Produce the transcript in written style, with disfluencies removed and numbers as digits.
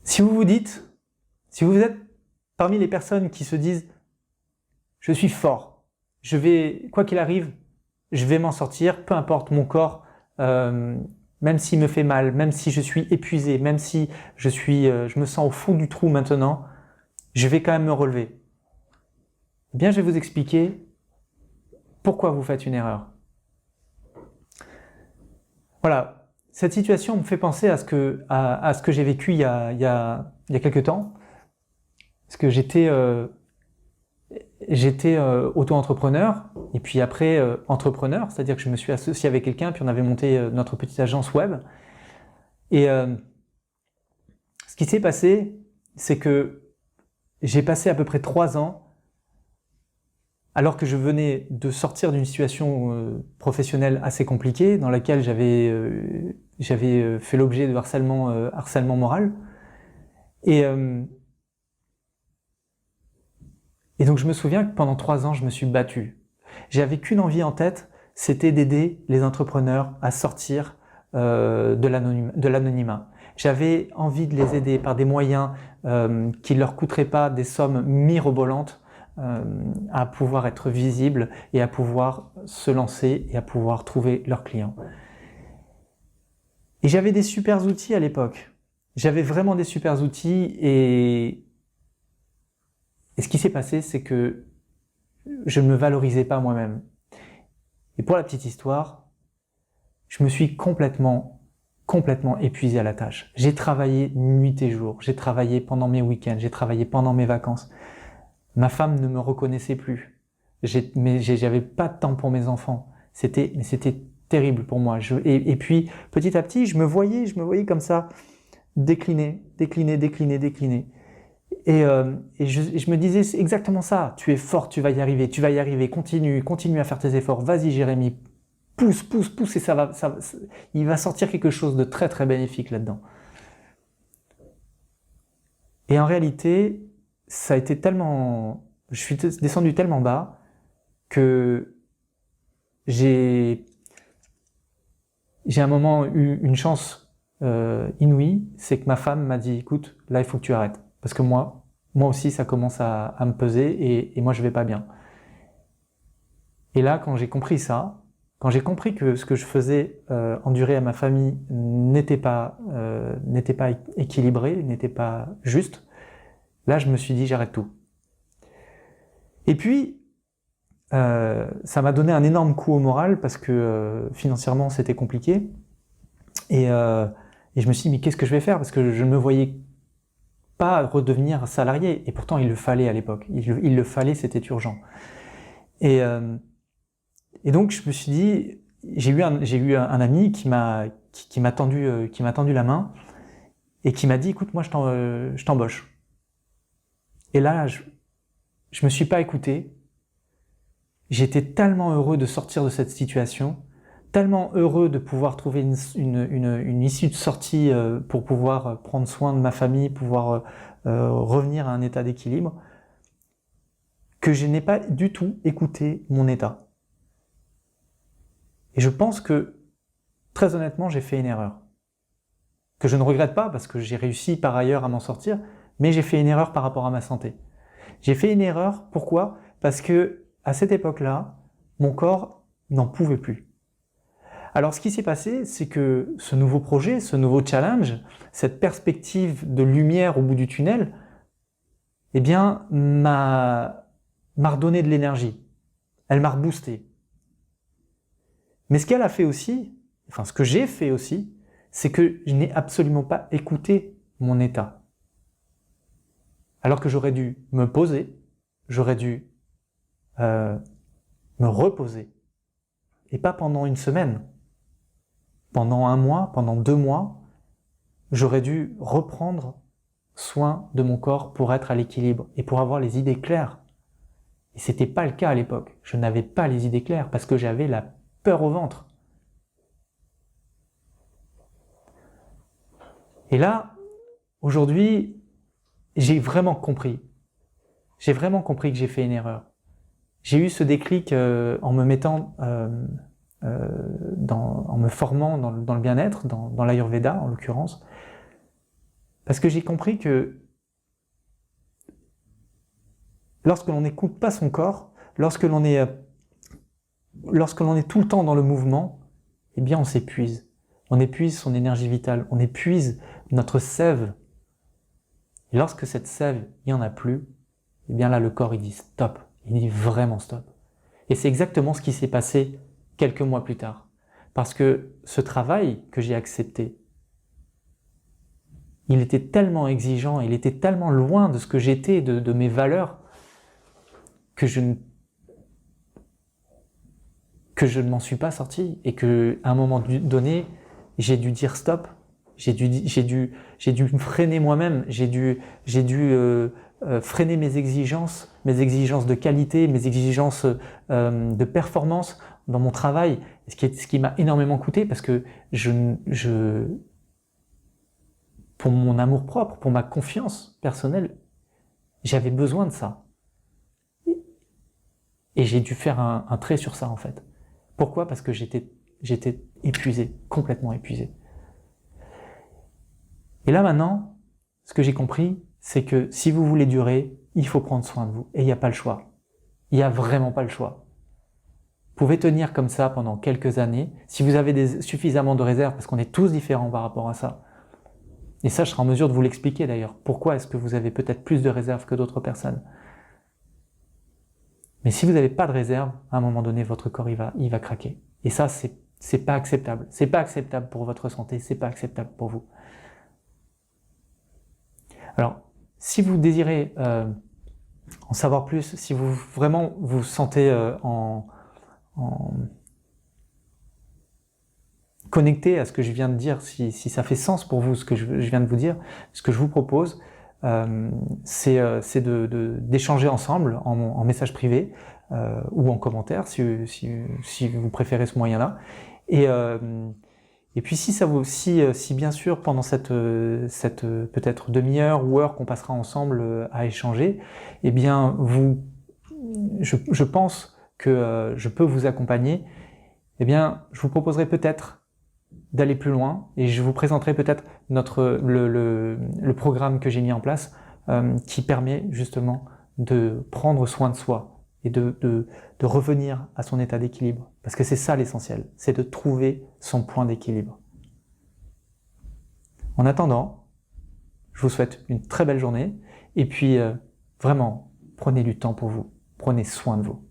Si vous vous dites, si vous êtes parmi les personnes qui se disent « je suis fort, quoi qu'il arrive, je vais m'en sortir, peu importe mon corps, même s'il me fait mal, même si je suis épuisé, même si je me sens au fond du trou maintenant, je vais quand même me relever ». Eh bien, je vais vous expliquer pourquoi vous faites une erreur. Voilà, cette situation me fait penser à ce que j'ai vécu il y a quelques temps, parce que j'étais auto-entrepreneur, et puis après entrepreneur, c'est-à-dire que je me suis associé avec quelqu'un, puis on avait monté notre petite agence web. Et ce qui s'est passé, c'est que j'ai passé à peu près 3 ans, alors que je venais de sortir d'une situation professionnelle assez compliquée, dans laquelle j'avais fait l'objet de harcèlement moral. Et donc je me souviens que pendant 3 ans, je me suis battu. J'avais qu'une envie en tête, c'était d'aider les entrepreneurs à sortir de l'anonymat. J'avais envie de les aider par des moyens qui ne leur coûteraient pas des sommes mirobolantes, à pouvoir être visibles et à pouvoir se lancer et à pouvoir trouver leurs clients. Et j'avais des super outils à l'époque. J'avais vraiment des super outils et ce qui s'est passé, c'est que je ne me valorisais pas moi-même. Et pour la petite histoire, je me suis complètement épuisé à la tâche. J'ai travaillé nuit et jour, j'ai travaillé pendant mes week-ends, j'ai travaillé pendant mes vacances. Ma femme ne me reconnaissait plus. J'avais pas de temps pour mes enfants. C'était terrible pour moi. Et puis, petit à petit, je me voyais comme ça, décliner. Et je me disais, c'est exactement ça. Tu es fort, tu vas y arriver, continue à faire tes efforts. Vas-y, Jérémy, pousse, et il va sortir quelque chose de très, très bénéfique là-dedans. Et en réalité, ça a été tellement, je suis descendu tellement bas que j'ai à un moment eu une chance inouïe, c'est que ma femme m'a dit, écoute, là il faut que tu arrêtes, parce que moi aussi ça commence à me peser et moi je vais pas bien. Et là, quand j'ai compris ça, quand j'ai compris que ce que je faisais endurer à ma famille n'était pas équilibré, n'était pas juste, là je me suis dit j'arrête tout. Et puis, ça m'a donné un énorme coup au moral parce que financièrement c'était compliqué. Et je me suis dit mais qu'est-ce que je vais faire? Parce que je ne me voyais pas redevenir salarié. Et pourtant il le fallait à l'époque. Il le fallait, c'était urgent. Et donc je me suis dit, j'ai eu un ami qui m'a tendu la main et qui m'a dit écoute, moi je t'embauche. Et là, je me suis pas écouté. J'étais tellement heureux de sortir de cette situation, tellement heureux de pouvoir trouver une issue de sortie pour pouvoir prendre soin de ma famille, pouvoir revenir à un état d'équilibre, que je n'ai pas du tout écouté mon état. Et je pense que, très honnêtement, j'ai fait une erreur. Que je ne regrette pas parce que j'ai réussi par ailleurs à m'en sortir, mais j'ai fait une erreur par rapport à ma santé. J'ai fait une erreur, pourquoi? Parce que à cette époque-là, mon corps n'en pouvait plus. Alors ce qui s'est passé, c'est que ce nouveau projet, ce nouveau challenge, cette perspective de lumière au bout du tunnel, eh bien, m'a redonné de l'énergie. Elle m'a reboosté. Mais ce qu'elle a fait aussi, enfin ce que j'ai fait aussi, c'est que je n'ai absolument pas écouté mon état. Alors que j'aurais dû me poser, j'aurais dû me reposer. Et pas pendant une semaine. Pendant 1 mois, pendant 2 mois, j'aurais dû reprendre soin de mon corps pour être à l'équilibre et pour avoir les idées claires. Et c'était pas le cas à l'époque. Je n'avais pas les idées claires parce que j'avais la peur au ventre. Et là, aujourd'hui, j'ai vraiment compris. J'ai vraiment compris que j'ai fait une erreur. J'ai eu ce déclic en me mettant, en me formant dans le bien-être, dans l'Ayurveda en l'occurrence, Parce que j'ai compris que lorsque l'on n'écoute pas son corps, lorsque l'on est tout le temps dans le mouvement, eh bien on s'épuise. On épuise son énergie vitale, on épuise notre sève. Et lorsque cette sève, il n'y en a plus, eh bien là le corps il dit stop, il dit vraiment stop. Et c'est exactement ce qui s'est passé quelques mois plus tard. Parce que ce travail que j'ai accepté, il était tellement exigeant, il était tellement loin de ce que j'étais, de mes valeurs, que je ne m'en suis pas sorti et qu'à un moment donné, j'ai dû dire stop, j'ai dû me freiner moi-même, j'ai dû freiner mes exigences de qualité, mes exigences de performance dans mon travail, ce qui m'a énormément coûté parce que pour mon amour-propre, pour ma confiance personnelle, j'avais besoin de ça. Et j'ai dû faire un trait sur ça en fait. Pourquoi? Parce que j'étais épuisé, complètement épuisé. Et là maintenant, ce que j'ai compris, c'est que si vous voulez durer, il faut prendre soin de vous. Et il n'y a pas le choix. Il n'y a vraiment pas le choix. Vous pouvez tenir comme ça pendant quelques années, si vous avez suffisamment de réserves, parce qu'on est tous différents par rapport à ça. Et ça, je serai en mesure de vous l'expliquer d'ailleurs. Pourquoi est-ce que vous avez peut-être plus de réserves que d'autres personnes? Mais si vous n'avez pas de réserve, à un moment donné, votre corps il va craquer. Et ça, c'est pas acceptable. C'est pas acceptable pour votre santé, c'est pas acceptable pour vous. Alors, si vous désirez en savoir plus, si vous vraiment vous sentez connecté à ce que je viens de dire, si ça fait sens pour vous ce que je viens de vous dire, ce que je vous propose, c'est d'échanger ensemble en message privé ou en commentaire si vous préférez ce moyen-là. Et puis si bien sûr pendant cette peut-être demi-heure ou heure qu'on passera ensemble à échanger, eh bien je pense que je peux vous accompagner. Eh bien je vous proposerai peut-être d'aller plus loin et je vous présenterai peut-être le programme que j'ai mis en place qui permet justement de prendre soin de soi et de revenir à son état d'équilibre. Parce que c'est ça l'essentiel, c'est de trouver son point d'équilibre. En attendant, je vous souhaite une très belle journée et puis vraiment, prenez du temps pour vous, prenez soin de vous.